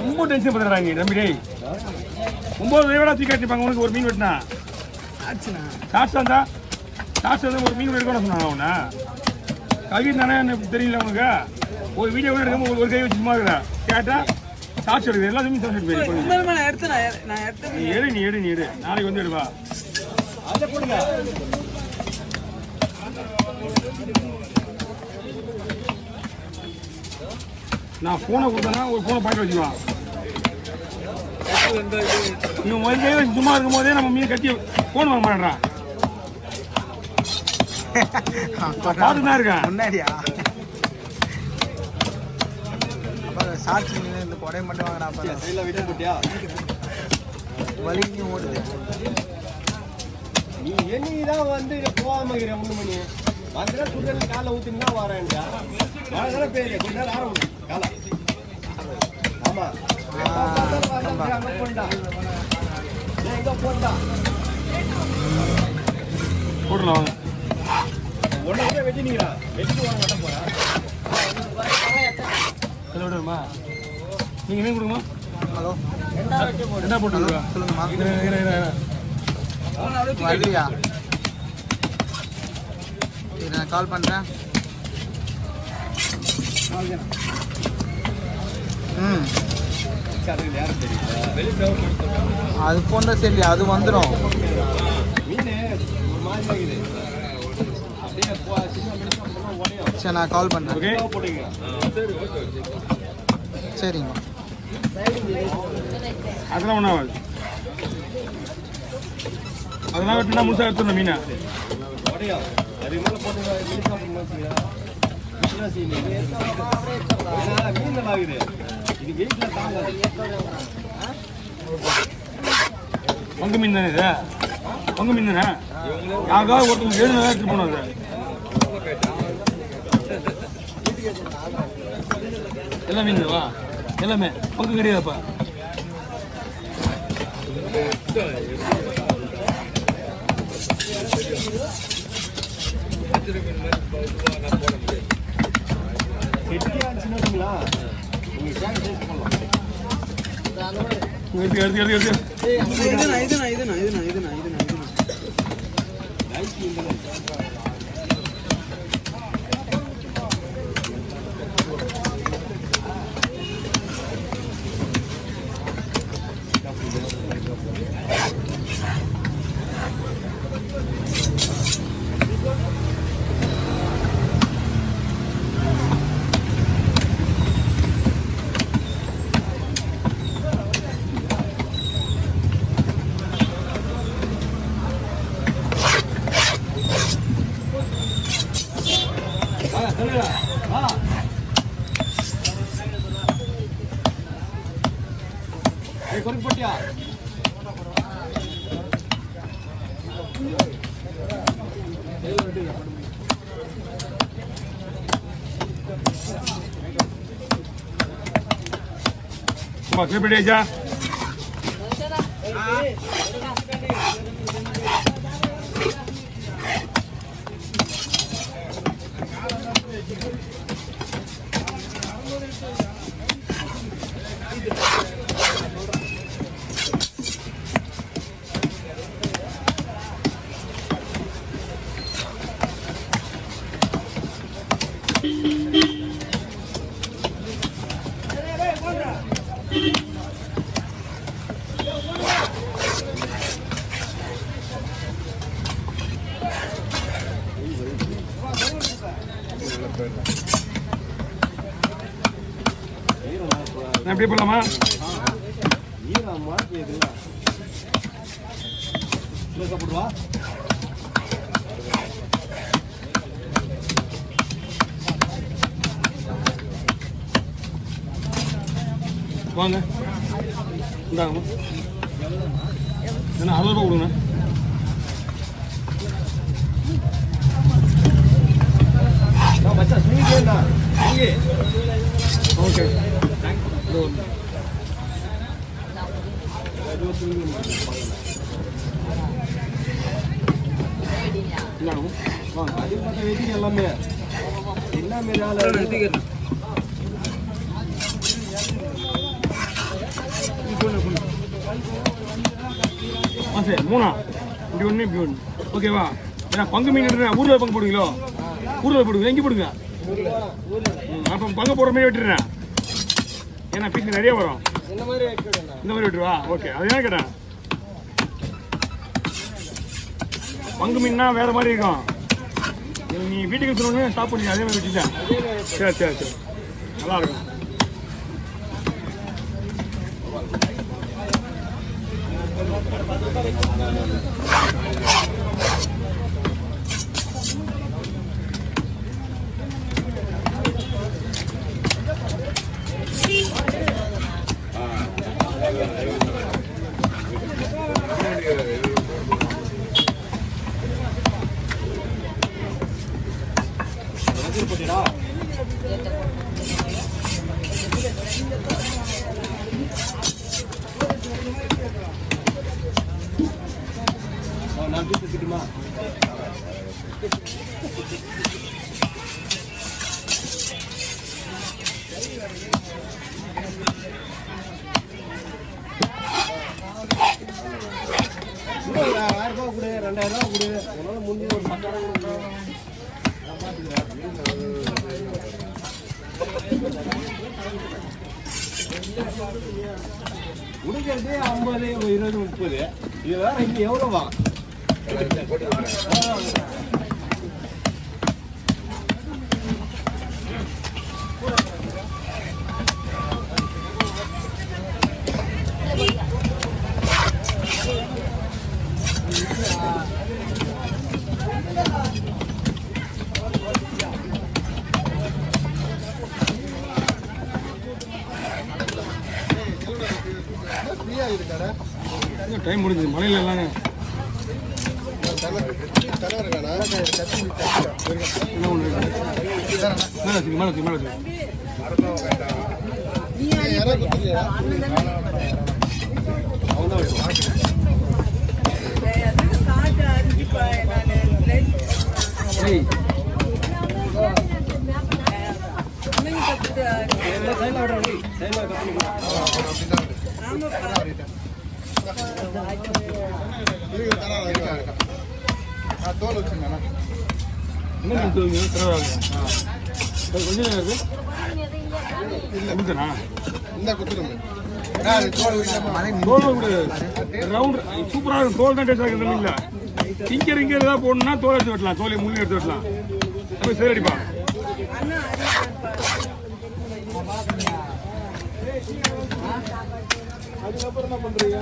ரொம்ப டென்ஷன் பண்ணுறாங்க தம்பி டேய் 9 விட தூக்கி கட்டிப்பாங்க உனக்கு ஒரு மீன் வெட்டினா சாட்ஸ் வந்தா சாட்ஸ் வந்து ஒரு மீன் எடுக்கணும் சொன்னாங்க அவனா கவின் தானே எனக்கு தெரியல உனக்கு ஒரு வீடியோ கூட எடுக்காம ஒரு கை வச்சு சும்மா இருக்கிறா கேட்டா சாட்ஸ் எடுக்குது எல்லா மீன் சாட்ஸ் எடுத்து நீ எடு நாளைக்கு வந்து எடுவா நான் ஃபோனை கொடுத்தேன்னா ஒரு ஃபோனை பாக்கெட் வச்சுக்குவான் இவன் ஒரு கை வச்சு சும்மா இருக்கும் போதே நம்ம மீன் கட்டி ஃபோன் வாங்க மாட்டேறான் பார்த்து தான் இருக்கேன் முன்னாடியா சாட்சி இந்த கொடை மட்டும் வாங்குறா விட்டு போட்டியா வலிக்கு ஓடுது நீ என்னதான் வந்து போகாம இருக்கிற 1 மணி வந்து சுடுதண்ணி காலை ஊத்தினா வரேன்டா வரதான பேரு கொஞ்ச நேரம் ஆரம்பிச்சு காலை ஆமா அங்க போண்டா எங்க போண்டா போடலாம் ஒண்ணே வெட்டினீங்களா வெட்டி வாங்க கட்ட போறா விடுமா நீங்க மீன் கொடுங்க ஹலோ என்ன போட்டு சொல்லுங்கம்மா வரலையா நான் கால் பண்ணுறேன் அது போன்ற சரி அது வந்துடும் சரி நான் கால் பண்ணுறேன் சரிங்க அதெல்லாம் ஒன்றும் ஆகாது அதெல்லாம் வெட்டினா முழுசாக எடுத்துடணும் மீனை பங்கு மீன் தானே இது பங்கு மீன் தானே யாருக்காவது ஒருத்தவங்க எழுதுனா எடுத்துட்டு போனோம் அது எல்லா மீன் வா எல்லாமே பங்கு கிடையாதுப்பா போட்டியா clip it aja நான் எப்படி போலாமா ஈரா மாட்டியதுல ஸ்லோகா போடுவா வாங்க இந்தாங்க என்ன 60 ரூபாய் கொடுங்க நான் மச்சான் ஸ்வீட் ஏண்டா இங்கே ஓகே எல்லாமே எல்லாமே காசு 3 இப்படி ஒன்று இப்படி ஒன்று ஓகேவா? ஏன்னா பங்கு மீன் ஊரில் பங்கு போடுவீங்களோ? ஊரில் போடுங்க, எங்கே போடுங்க? அப்போ பங்கு போடுற மாதிரி விட்டுறேன். ஏன்னா பீஸ் நிறைய வரும். இந்த மாதிரி விட்டுருவா? ஓகே, அதுதான் கேட்டேன். பங்கு மீன்னா வேறு மாதிரி இருக்கும். நீ வீட்டுக்கு சொல்லணும்னு ஸ்டாப் பண்ணி அதே மாதிரி வச்சுட்டேன். சரி சரி சரி, நல்லா இருக்கும். உடுக்கிறதே 50, 20, 30. இது வேற இங்க எவ்வளவா? டைம் முடிஞ்சது மலையில எல்லாம் என்ன ஒன்று மேலே மேலே தோல் வச்சுருங்க. சூப்பராக இருக்கும். தோல் தான் டேஸ்ட் ஆகுது. இல்லை இங்கே ஏதாவது போடணும்னா தோல் எடுத்து வெட்டலாம், தோலை முள்ளு எடுத்து வெட்டலாம். அப்போ சரி அடிப்பா. அதுக்கப்புறம் என்ன பண்றீங்க?